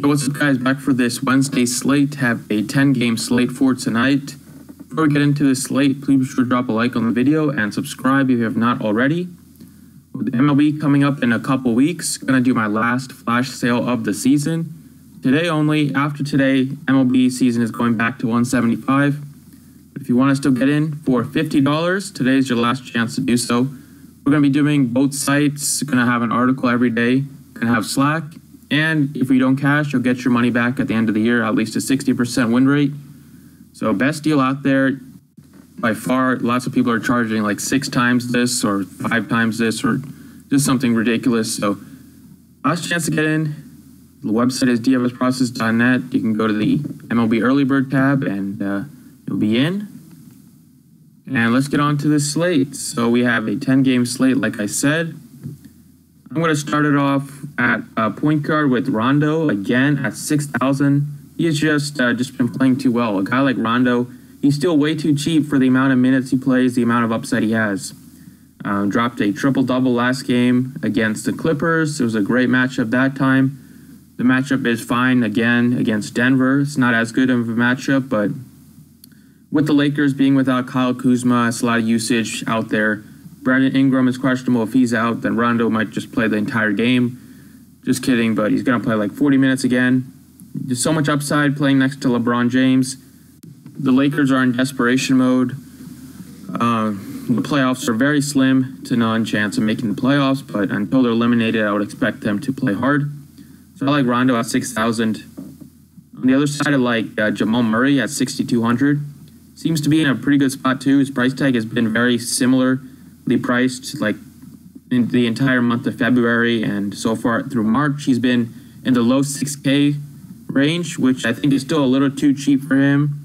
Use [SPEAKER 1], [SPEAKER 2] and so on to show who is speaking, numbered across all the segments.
[SPEAKER 1] Yo, what's up guys, back for this Wednesday slate. Have a 10-game slate for tonight. Before we get into this slate, please be sure to drop a like on the video and subscribe if you have not already. With MLB coming up in a couple weeks, gonna do my last flash sale of the season. Today only. After today, MLB season is going back to 175. But if you want to still get in for $50, today's your last chance to do so. We're gonna be doing both sites. Gonna have an article every day. Gonna have Slack. And if you don't cash, you'll get your money back at the end of the year, at least a 60% win rate. So best deal out there by far. Lots of people are charging like 6 times this or 5 times this or just something ridiculous. So last chance to get in. The website is dfsprocess.net. You can go to the MLB Early Bird tab and you'll be in. And let's get on to this slate. So we have a 10-game slate, like I said. I'm going to start it off at point guard with Rondo, again at 6,000. He has just been playing too well. A guy like Rondo, he's still way too cheap for the amount of minutes he plays, the amount of upside he has. Dropped a triple-double last game against the Clippers. It was a great matchup that time. The matchup is fine again against Denver. It's not as good of a matchup, but with the Lakers being without Kyle Kuzma, it's a lot of usage out there. Brandon Ingram is questionable. If he's out, then Rondo might just play the entire game. Just kidding, but he's going to play like 40 minutes again. There's so much upside playing next to LeBron James. The Lakers are in desperation mode. The playoffs are very slim to none chance of making the playoffs, but until they're eliminated, I would expect them to play hard. So I like Rondo at 6,000. On the other side, I like Jamal Murray at 6,200. Seems to be in a pretty good spot too. His price tag has been very similarly priced like in the entire month of February, and so far through March he's been in the low 6K range, which I think is still a little too cheap for him.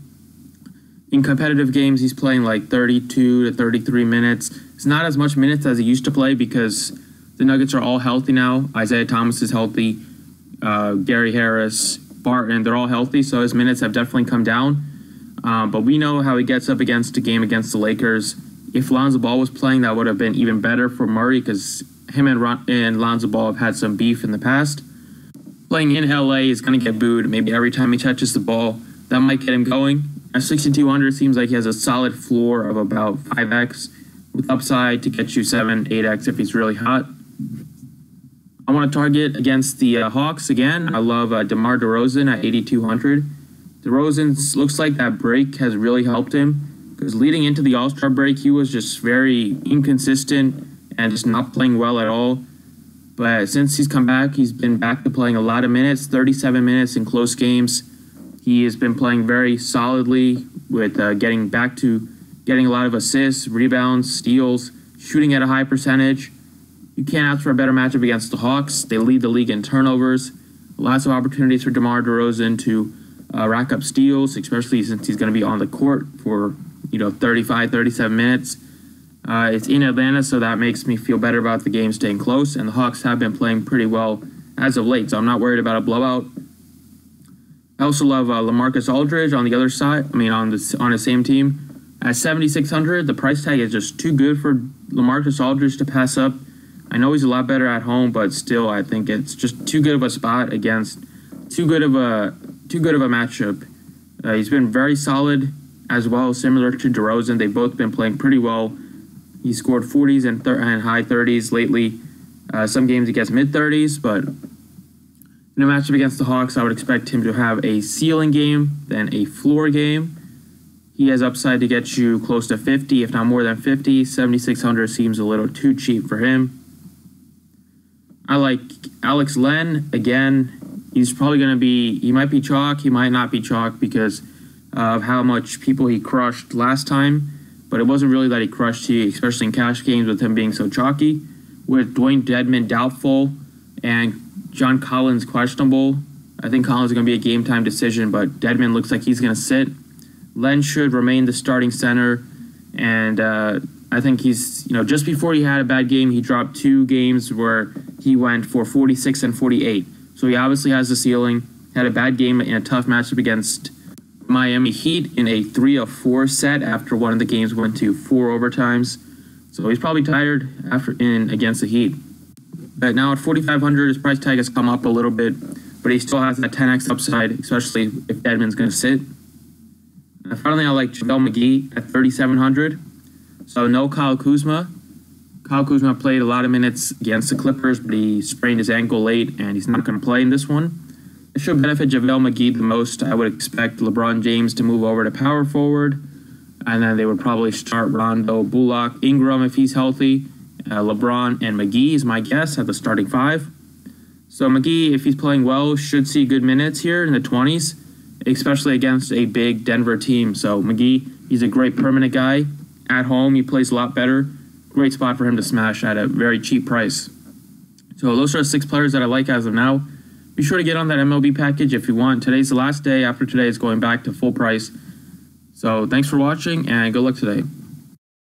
[SPEAKER 1] In competitive games, he's playing like 32 to 33 minutes. It's not as much minutes as he used to play because the Nuggets are all healthy now. Isaiah Thomas is healthy. Gary Harris, Barton, they're all healthy, so his minutes have definitely come down. But we know how he gets up against a game against the Lakers. If Lonzo Ball was playing, that would have been even better for Murray because him and Lonzo Ball have had some beef in the past. Playing in LA is going to get booed maybe every time he touches the ball. That might get him going. At 6,200, seems like he has a solid floor of about 5x with upside to get you 7, 8x if he's really hot. I want to target against the Hawks again. I love DeMar DeRozan at 8,200. DeRozan looks like that break has really helped him because leading into the All-Star break, he was just very inconsistent and just not playing well at all. But since he's come back, he's been back to playing a lot of minutes, 37 minutes in close games. He has been playing very solidly with getting back to getting a lot of assists, rebounds, steals, shooting at a high percentage. You can't ask for a better matchup against the Hawks. They lead the league in turnovers. Lots of opportunities for DeMar DeRozan to rack up steals, especially since he's going to be on the court for 35, 37 minutes. It's in Atlanta, so that makes me feel better about the game staying close, and the Hawks have been playing pretty well as of late, so I'm not worried about a blowout. I also love LaMarcus Aldridge on the other side, on the same team. At 7,600, the price tag is just too good for LaMarcus Aldridge to pass up. I know he's a lot better at home, but still, I think it's just too good of a spot against too good of a matchup. He's been very solid as well, similar to DeRozan. They've both been playing pretty well. He scored 40s and high 30s lately. Some games he gets mid-30s, but in a matchup against the Hawks, I would expect him to have a ceiling game than a floor game. He has upside to get you close to 50, if not more than 50. 7,600 seems a little too cheap for him. I like Alex Len. Again, he's probably going to be, he might be chalk, he might not be chalk because of how much people he crushed last time, but it wasn't really that he crushed you, especially in cash games with him being so chalky. With Dwayne Dedmon doubtful and John Collins questionable, I think Collins is going to be a game-time decision, but Dedmon looks like he's going to sit. Len should remain the starting center, and I think he's, just before he had a bad game, he dropped 2 games where he went for 46 and 48. So he obviously has the ceiling. Had a bad game in a tough matchup against Miami Heat in a 3-of-4 set after one of the games went to 4 overtimes. So he's probably tired against the Heat. But now at 4,500, his price tag has come up a little bit. but he still has that 10x upside, especially if Dedmon's going to sit. And finally, I like JaVale McGee at 3,700. So no Kyle Kuzma. Kyle Kuzma played a lot of minutes against the Clippers, but he sprained his ankle late, and he's not going to play in this one. It should benefit JaVale McGee the most. I would expect LeBron James to move over to power forward, and then they would probably start Rondo, Bullock, Ingram if he's healthy. LeBron and McGee is my guess at the starting 5. So McGee, if he's playing well, should see good minutes here in the 20s, especially against a big Denver team. So McGee, he's a great permanent guy. At home, he plays a lot better. Great spot for him to smash at a very cheap price. So those are 6 players that I like as of now. Be sure to get on that MLB package if you want. Today's the last day. After today, it's going back to full price. So thanks for watching, and good luck today.